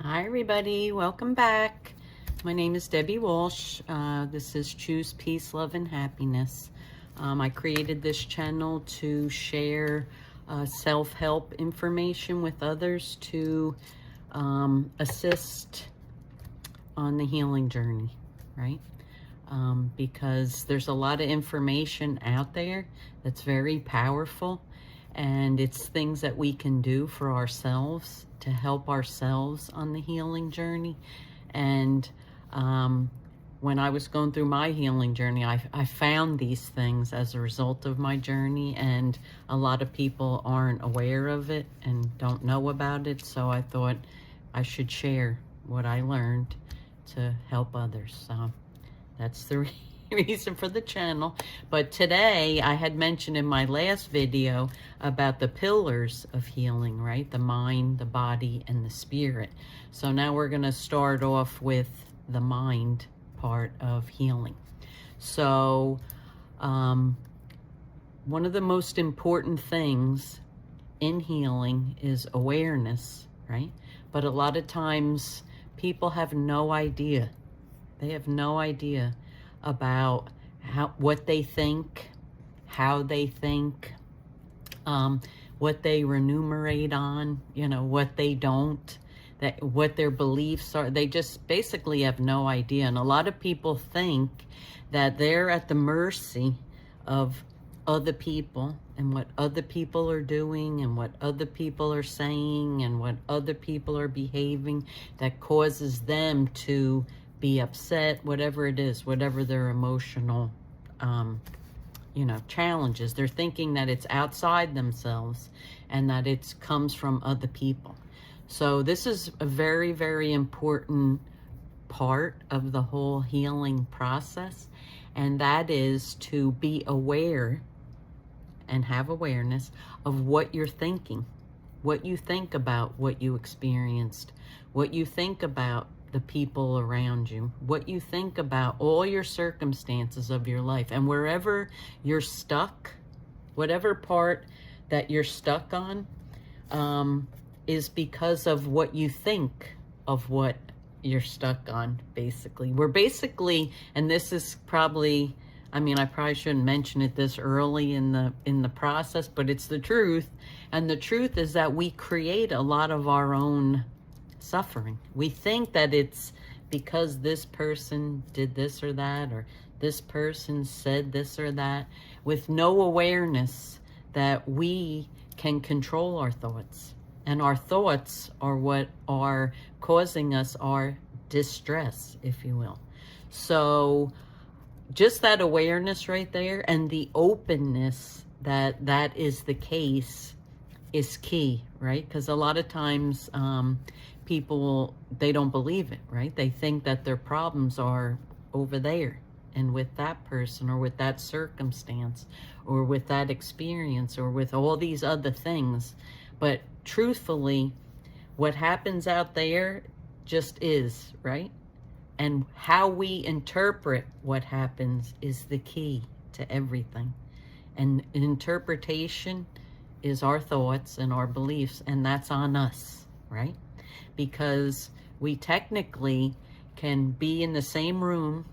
Hi everybody, welcome back. My name is Debbie Walsh. This is Choose Peace, Love, and Happiness. I created this channel to share self-help information with others to assist on the healing journey, right? Because there's a lot of information out there that's very powerful, and it's things that we can do for ourselves to help ourselves on the healing journey. And when I was going through my healing journey, I found these things as a result of my journey, and a lot of people aren't aware of it and don't know about it. So I thought I should share what I learned to help others. So that's the reason for the channel. But today, I had mentioned in my last video about the pillars of healing, right? The mind, the body, and the spirit. So now we're going to start off with the mind part of healing. So one of the most important things in healing is awareness, right? But a lot of times people have no idea. They have no idea about what they think, how they think, what they remunerate on, what they don't, what their beliefs are. They just basically have no idea. And a lot of people think that they're at the mercy of other people and what other people are doing and what other people are saying and what other people are behaving that causes them to be upset, whatever it is, whatever their emotional, challenges. They're thinking that it's outside themselves and that it comes from other people. So this is a very, very important part of the whole healing process, and that is to be aware and have awareness of what you're thinking, what you think about what you experienced, what you think about the people around you, what you think about all your circumstances of your life. And wherever you're stuck, whatever part that you're stuck on, is because of what you think of what you're stuck on, basically. We're basically, and this is probably, I probably shouldn't mention it this early in the process, but it's the truth. And the truth is that we create a lot of our own suffering. We think that it's because this person did this or that, or this person said this or that, with no awareness that we can control our thoughts. And our thoughts are what are causing us our distress, if you will. So just that awareness right there and the openness that that is the case is key, right? Because a lot of times people, they don't believe it, right? They think that their problems are over there and with that person or with that circumstance or with that experience or with all these other things. But truthfully, what happens out there just is, right? And how we interpret what happens is the key to everything. And interpretation is our thoughts and our beliefs, and that's on us, right? Because we technically can be in the same room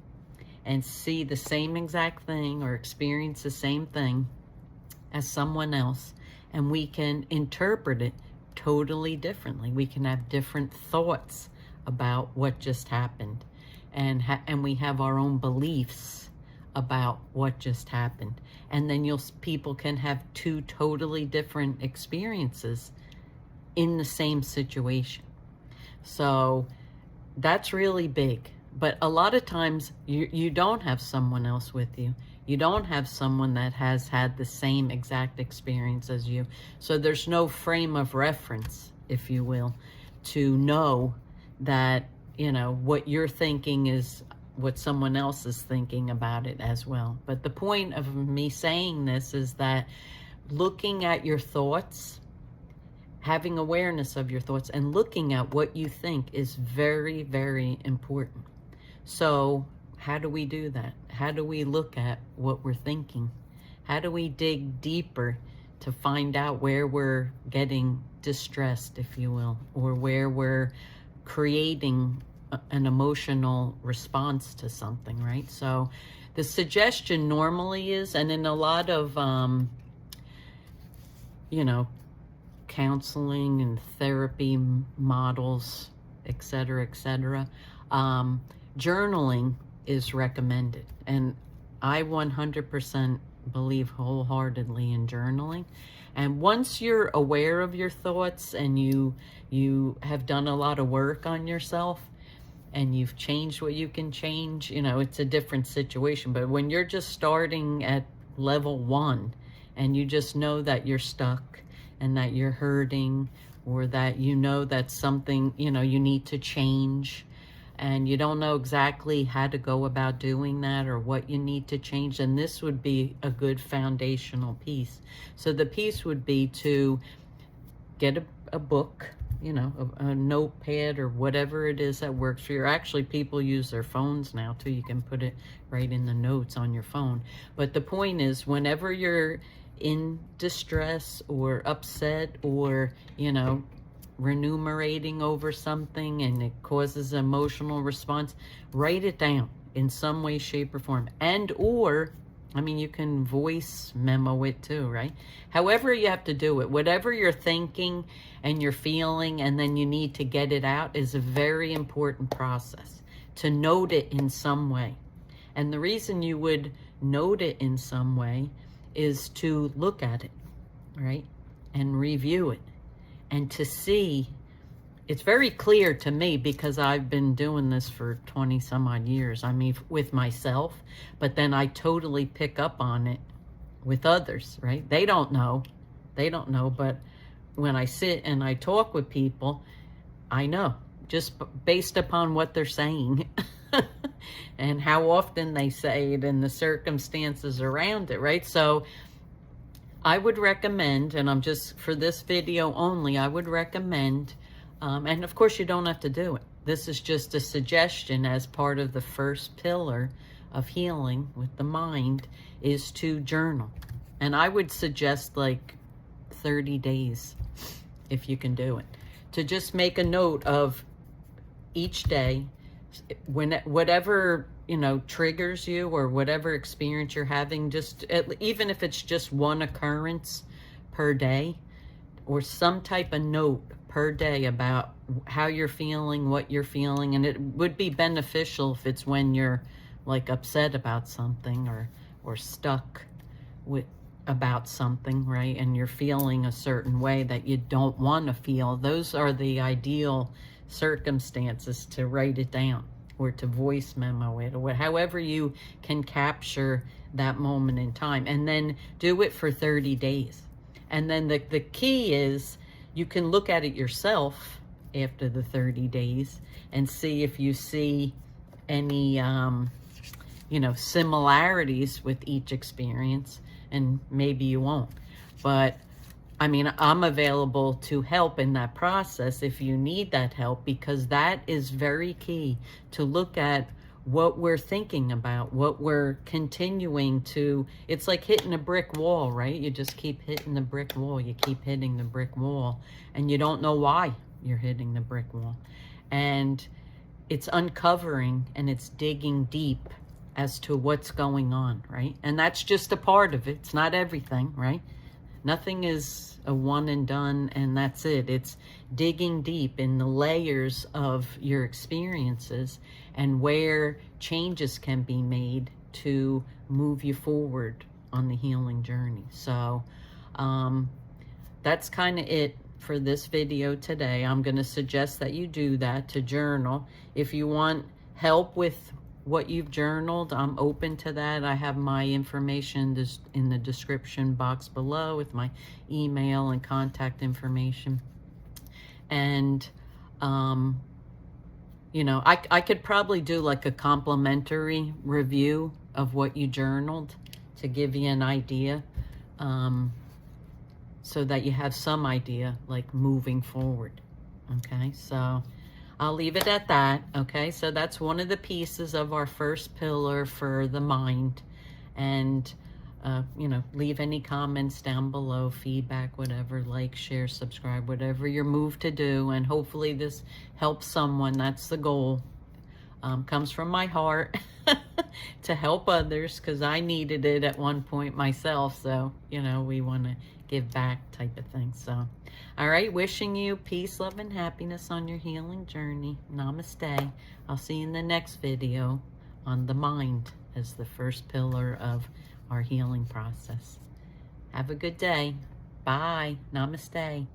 and see the same exact thing or experience the same thing as someone else, and we can interpret it totally differently. We can have different thoughts about what just happened, and we have our own beliefs about what just happened. And then people can have two totally different experiences in the same situation. So that's really big. But a lot of times you don't have someone else with you. You don't have someone that has had the same exact experience as you. So there's no frame of reference, if you will, to know that, what you're thinking is what someone else is thinking about it as well. But the point of me saying this is that looking at your thoughts, having awareness of your thoughts, and looking at what you think is very, very important. So how do we do that? How do we look at what we're thinking? How do we dig deeper to find out where we're getting distressed, if you will, or where we're creating an emotional response to something, right? So the suggestion normally is, and in a lot of, you know, counseling and therapy models, etc., etc., journaling is recommended. And I 100% believe wholeheartedly in journaling. And once you're aware of your thoughts and you have done a lot of work on yourself and you've changed what you can change, you know, it's a different situation. But when you're just starting at level 1 and you just know that you're stuck and that you're hurting, or that you know that something, you know, you need to change, and you don't know exactly how to go about doing that or what you need to change, then this would be a good foundational piece. So the piece would be to get a book, you know, a notepad or whatever it is that works for you. Actually, people use their phones now too. You can put it right in the notes on your phone. But the point is, whenever you're in distress or upset, or, you know, remunerating over something and it causes an emotional response, write it down in some way, shape, or form. And or, I mean, you can voice memo it too, right? However you have to do it, whatever you're thinking and you're feeling and then you need to get it out, is a very important process to note it in some way. And the reason you would note it in some way is to look at it, right? And review it. And to see, it's very clear to me because I've been doing this for 20 some odd years. I mean, with myself, but then I totally pick up on it with others, right? They don't know, but when I sit and I talk with people, I know just based upon what they're saying and how often they say it and the circumstances around it, right? So I would recommend, and I'm just, for this video only, I would recommend, and of course you don't have to do it. This is just a suggestion as part of the first pillar of healing with the mind, is to journal. And I would suggest like 30 days, if you can do it, to just make a note of each day, whatever, you know, triggers you or whatever experience you're having, just even if it's just one occurrence per day or some type of note per day about how you're feeling, what you're feeling. And it would be beneficial if it's when you're like upset about something or stuck with about something, right? And you're feeling a certain way that you don't want to feel. Those are the ideal circumstances to write it down or to voice memo it, or however you can capture that moment in time, and then do it for 30 days. And then the key is you can look at it yourself after the 30 days and see if you see any, you know, similarities with each experience, and maybe you won't. But I mean, I'm available to help in that process if you need that help, because that is very key, to look at what we're thinking about, what we're continuing to, it's like hitting a brick wall, right? You just keep hitting the brick wall, you keep hitting the brick wall, and you don't know why you're hitting the brick wall. And it's uncovering and it's digging deep as to what's going on, right? And that's just a part of it. It's not everything, right? Nothing is a one and done and that's it. It's digging deep in the layers of your experiences and where changes can be made to move you forward on the healing journey. So that's kind of it for this video today. I'm going to suggest that you do that, to journal. If you want help with what you've journaled, I'm open to that. I have my information in the description box below with my email and contact information. And you know, I could probably do like a complimentary review of what you journaled to give you an idea, so that you have some idea like moving forward. Okay, so I'll leave it at that. Okay, so that's one of the pieces of our first pillar for the mind. And You know, leave any comments down below, feedback, whatever, like, share, subscribe, whatever you're moved to do. And hopefully this helps someone. That's the goal. Comes from my heart to help others, because I needed it at one point myself. So, you know, we want to give back type of thing. So, all right, wishing you peace, love, and happiness on your healing journey. Namaste. I'll see you in the next video on the mind as the first pillar of our healing process. Have a good day. Bye. Namaste.